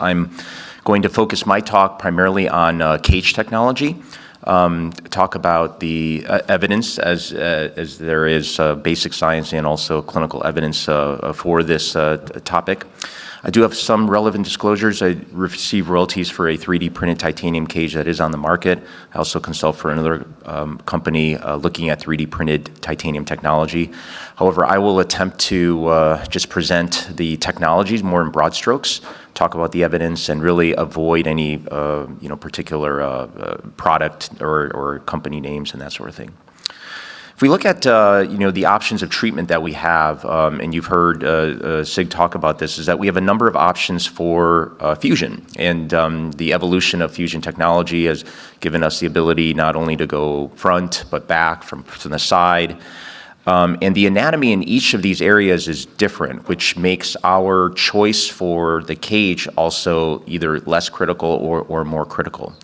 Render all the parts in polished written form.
I'm going to focus my talk primarily on cage technology, talk about the evidence as there is basic science and also clinical evidence for this topic. I do have some relevant disclosures. I receive royalties for a 3D printed titanium cage that is on the market. I also consult for another company looking at 3D printed titanium technology. However, I will attempt to just present the technologies more in broad strokes, talk about the evidence, and really avoid any particular product or company names and that sort of thing. If we look at the options of treatment that we have, and you've heard Sig talk about this, is that we have a number of options for fusion, and the evolution of fusion technology has given us the ability not only to go front but back, from the side. And the anatomy in each of these areas is different, which makes our choice for the cage also either less critical or more critical.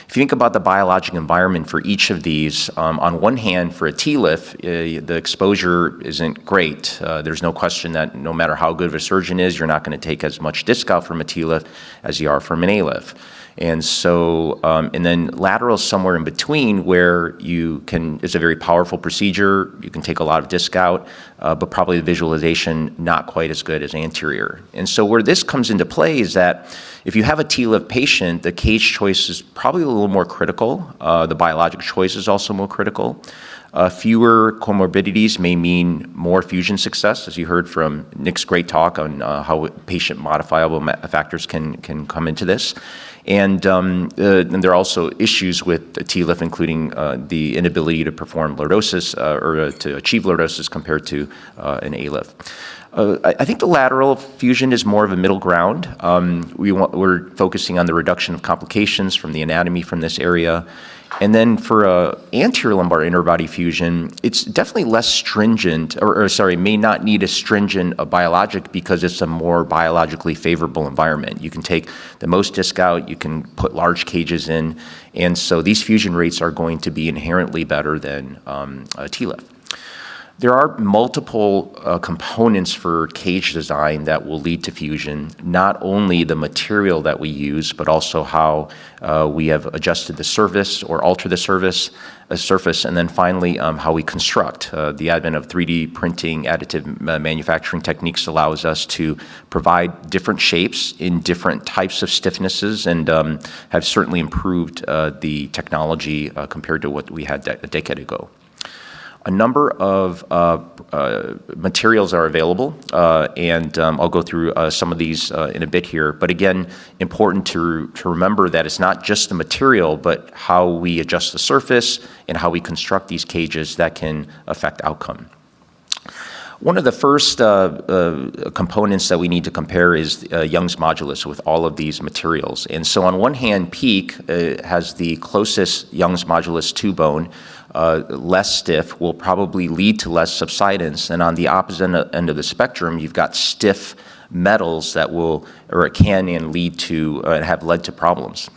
If you think about the biologic environment for each of these, on one hand, for a T-lift, the exposure isn't great. There's no question that no matter how good of a surgeon is, you're not going to take as much disc out from a T-lift as you are from an A-lift. And so, and then lateral is somewhere in between where it's a very powerful procedure. You can take a lot of disc out, but probably the visualization not quite as good as anterior. And so where this comes into play is that if you have a T-lift patient, the cage choice is probably a little more critical. The biologic choice is also more critical. Fewer comorbidities may mean more fusion success, as you heard from Nick's great talk on how patient modifiable factors can come into this. And there are also issues with the T-lift, including the inability to perform lordosis or to achieve lordosis compared to an A-lift. I think the lateral fusion is more of a middle ground. We're focusing on the reduction of complications from the anatomy from this area. And then for anterior lumbar interbody fusion, it's definitely less stringent, may not need as stringent a biologic because it's a more biologically favorable environment. You can take the most disc out, you can put large cages in, and so these fusion rates are going to be inherently better than a T-lift. There are multiple components for cage design that will lead to fusion, not only the material that we use, but also how we have adjusted the surface or altered the surface, and then finally how we construct. The advent of 3D printing, additive manufacturing techniques allows us to provide different shapes in different types of stiffnesses, and have certainly improved the technology compared to what we had a decade ago. A number of materials are available, and I'll go through some of these in a bit here. But again, important to remember that it's not just the material, but how we adjust the surface and how we construct these cages that can affect outcome. One of the first components that we need to compare is Young's modulus with all of these materials. And so on one hand, PEEK has the closest Young's modulus to bone, less stiff, will probably lead to less subsidence. And on the opposite end of the spectrum, you've got stiff metals that can lead to, have led to problems.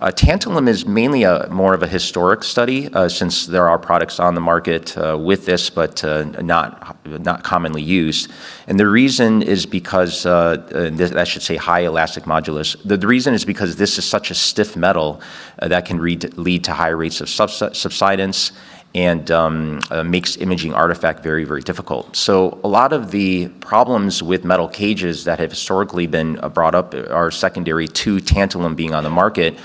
Tantalum is mainly more of a historic study, since there are products on the market with this, but not commonly used. And the reason is because, I should say high elastic modulus, the reason is because this is such a stiff metal that can lead to high rates of subsidence and makes imaging artifact very, very difficult. So a lot of the problems with metal cages that have historically been brought up are secondary to tantalum being on the market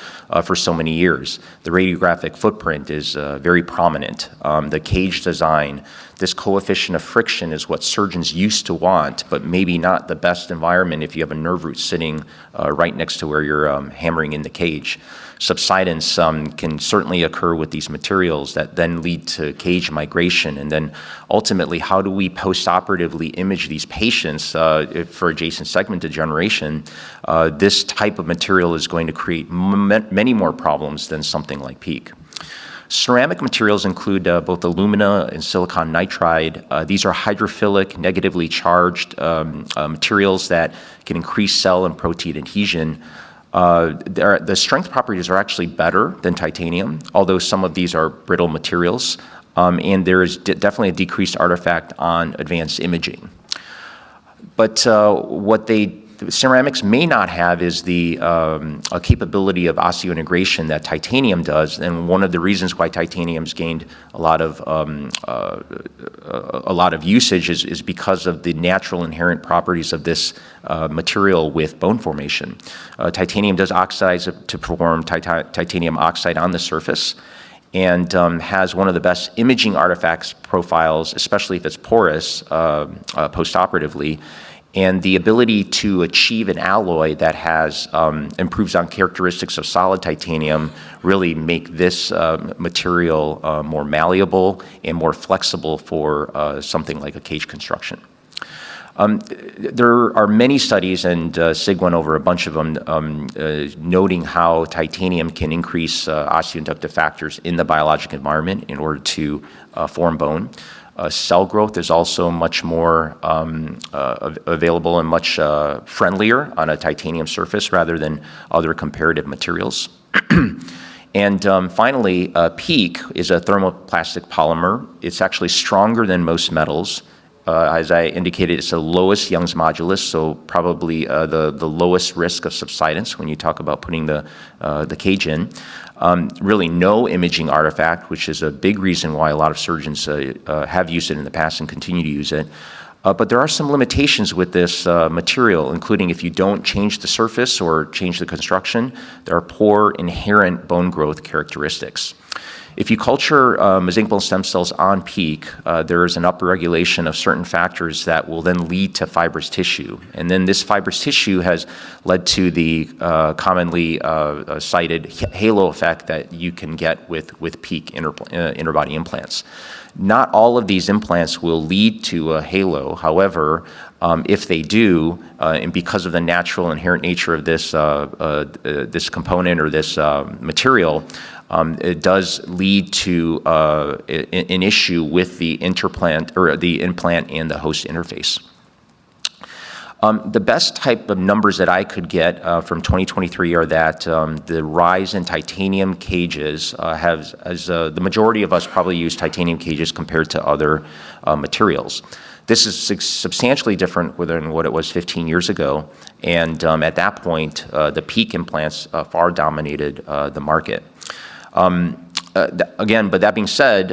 for so many years. The radiographic footprint is very prominent. The cage design, this coefficient of friction is what surgeons used to want, but maybe not the best environment if you have a nerve root sitting right next to where you're hammering in the cage. Subsidence can certainly occur with these materials that then lead to cage migration. And then ultimately, how do we post-operatively image these patients for adjacent segment degeneration? This type of material is going to create many more problems than something like PEEK. Ceramic materials include both alumina and silicon nitride. These are hydrophilic, negatively charged materials that can increase cell and protein adhesion. The strength properties are actually better than titanium, although some of these are brittle materials, and there is definitely a decreased artifact on advanced imaging. But what they ceramics may not have is the a capability of osseointegration that titanium does, and one of the reasons why titanium's gained a lot of usage is because of the natural inherent properties of this material with bone formation. Titanium does oxidize to form titanium oxide on the surface, and has one of the best imaging artifacts profiles, especially if it's porous postoperatively, and the ability to achieve an alloy that has improves on characteristics of solid titanium really make this material more malleable and more flexible for something like a cage construction. There are many studies, and Sig went over a bunch of them, noting how titanium can increase osteoinductive factors in the biologic environment in order to form bone. Cell growth is also much more available and much friendlier on a titanium surface rather than other comparative materials. And finally, PEEK is a thermoplastic polymer. It's actually stronger than most metals. As I indicated, it's the lowest Young's modulus, so probably the lowest risk of subsidence when you talk about putting the cage in. Really no imaging artifact, which is a big reason why a lot of surgeons have used it in the past and continue to use it. But there are some limitations with this material, including if you don't change the surface or change the construction, there are poor inherent bone growth characteristics. If you culture mesenchymal stem cells on PEEK, there is an upregulation of certain factors that will then lead to fibrous tissue. And then this fibrous tissue has led to the commonly cited halo effect that you can get with PEEK interbody implants. Not all of these implants will lead to a halo. However, if they do, and because of the natural inherent nature of this this component or this material, it does lead to an issue with the implant and the host interface. The best type of numbers that I could get from 2023 are that the rise in titanium cages the majority of us probably use titanium cages compared to other materials. This is substantially different than what it was 15 years ago, and at that point, the PEEK implants far dominated the market. Again, but that being said,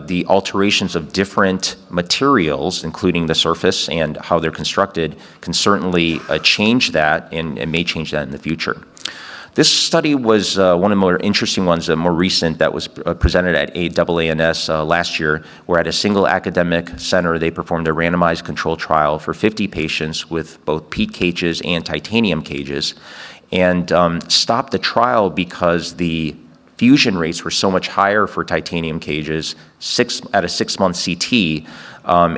the alterations of different materials, including the surface and how they're constructed, can certainly change that and may change that in the future. This study was one of the more interesting ones, more recent, that was presented at AANS last year, where at a single academic center, they performed a randomized control trial for 50 patients with both PEEK cages and titanium cages, and stopped the trial because the fusion rates were so much higher for titanium cages at a 6-month CT,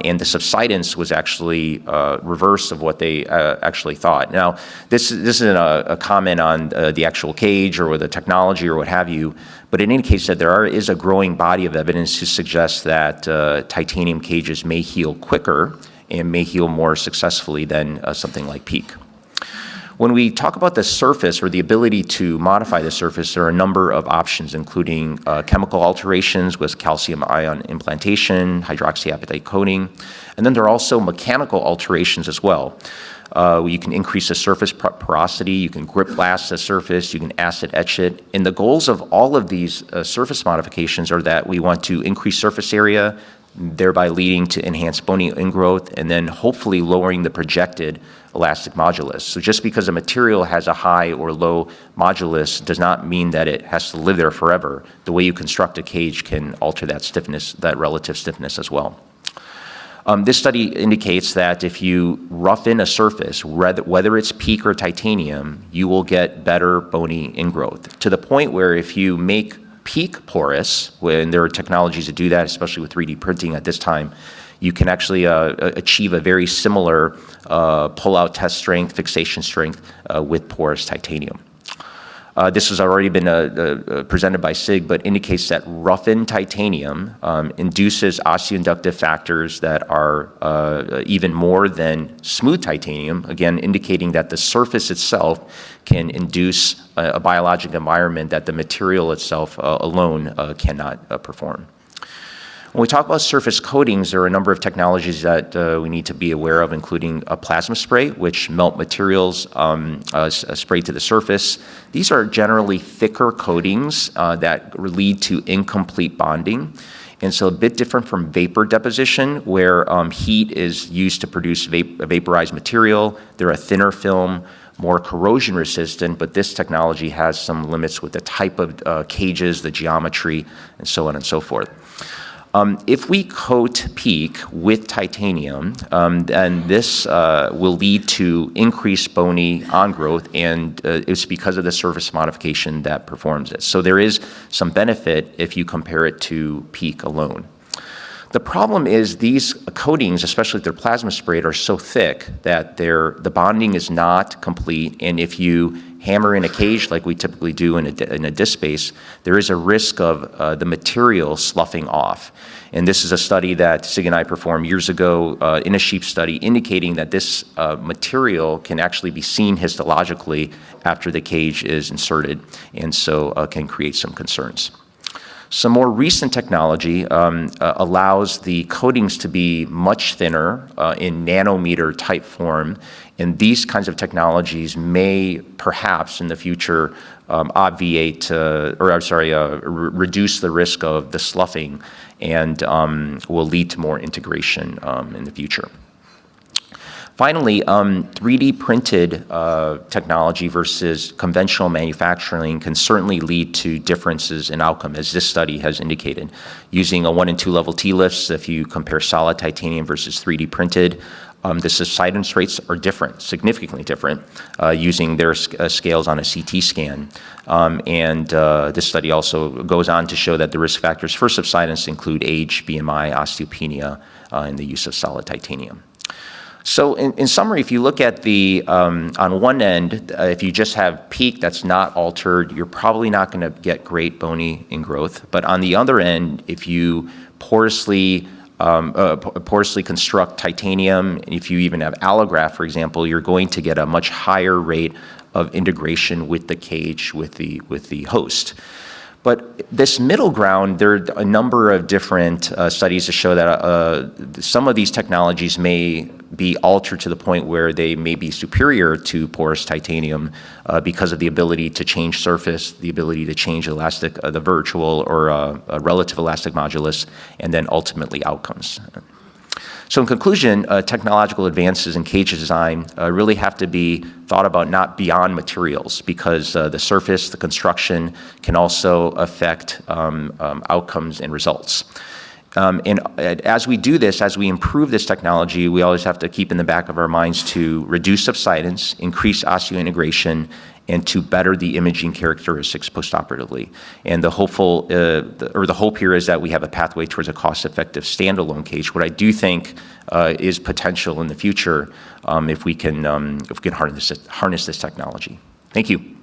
and the subsidence was actually reverse of what they actually thought. Now, this isn't a comment on the actual cage or the technology or what have you, but it indicates that there is a growing body of evidence to suggest that titanium cages may heal quicker and may heal more successfully than something like PEEK. When we talk about the surface or the ability to modify the surface, there are a number of options, including chemical alterations with calcium ion implantation, hydroxyapatite coating, and then there are also mechanical alterations as well. You can increase the surface porosity, you can grip blast the surface, you can acid etch it, and the goals of all of these surface modifications are that we want to increase surface area, thereby leading to enhanced bony ingrowth, and then hopefully lowering the projected elastic modulus. So just because a material has a high or low modulus does not mean that it has to live there forever. The way you construct a cage can alter that stiffness, that relative stiffness as well. This study indicates that if you roughen a surface, whether it's PEEK or titanium, you will get better bony ingrowth, to the point where if you make PEEK porous, when there are technologies to do that, especially with 3D printing at this time, you can actually achieve a very similar pull-out test strength, fixation strength with porous titanium. This has already been presented by Sig, but indicates that roughened titanium induces osteoinductive factors that are even more than smooth titanium, again indicating that the surface itself can induce a biologic environment that the material itself alone cannot perform. When we talk about surface coatings, there are a number of technologies that we need to be aware of, including a plasma spray, which melt materials sprayed to the surface. These are generally thicker coatings that lead to incomplete bonding. And so a bit different from vapor deposition, where heat is used to produce vaporized material. They're a thinner film, more corrosion resistant, but this technology has some limits with the type of cages, the geometry, and so on and so forth. If we coat PEEK with titanium, then this will lead to increased bony on-growth, and it's because of the surface modification that performs it. So there is some benefit if you compare it to PEEK alone. The problem is these coatings, especially if they're plasma sprayed, are so thick that the bonding is not complete, and if you hammer in a cage like we typically do in a disc space, there is a risk of the material sloughing off. And this is a study that Sig and I performed years ago in a sheep study, indicating that this material can actually be seen histologically after the cage is inserted, and so can create some concerns. Some more recent technology allows the coatings to be much thinner in nanometer type form, and these kinds of technologies may perhaps in the future reduce the risk of the sloughing and will lead to more integration in the future. Finally, 3D printed technology versus conventional manufacturing can certainly lead to differences in outcome, as this study has indicated. Using a 1 and 2 level T-lifts, if you compare solid titanium versus 3D printed, the subsidence rates are different, significantly different, using their scales on a CT scan. This study also goes on to show that the risk factors for subsidence include age, BMI, osteopenia, and the use of solid titanium. So in summary, if you look at the, on one end, if you just have PEEK that's not altered, you're probably not going to get great bony ingrowth. But on the other end, if you porously construct titanium, and if you even have allograft, for example, you're going to get a much higher rate of integration with the cage, with the host. But this middle ground, there are a number of different studies to show that some of these technologies may be altered to the point where they may be superior to porous titanium because of the ability to change surface, the ability to change the virtual or relative elastic modulus, and then ultimately outcomes. So in conclusion, technological advances in cage design really have to be thought about not beyond materials, because the surface, the construction can also affect outcomes and results. And as we do this, as we improve this technology, we always have to keep in the back of our minds to reduce subsidence, increase osseointegration, and to better the imaging characteristics postoperatively. And the hope here is that we have a pathway towards a cost-effective standalone cage. What I do think is potential in the future if we can harness this technology. Thank you.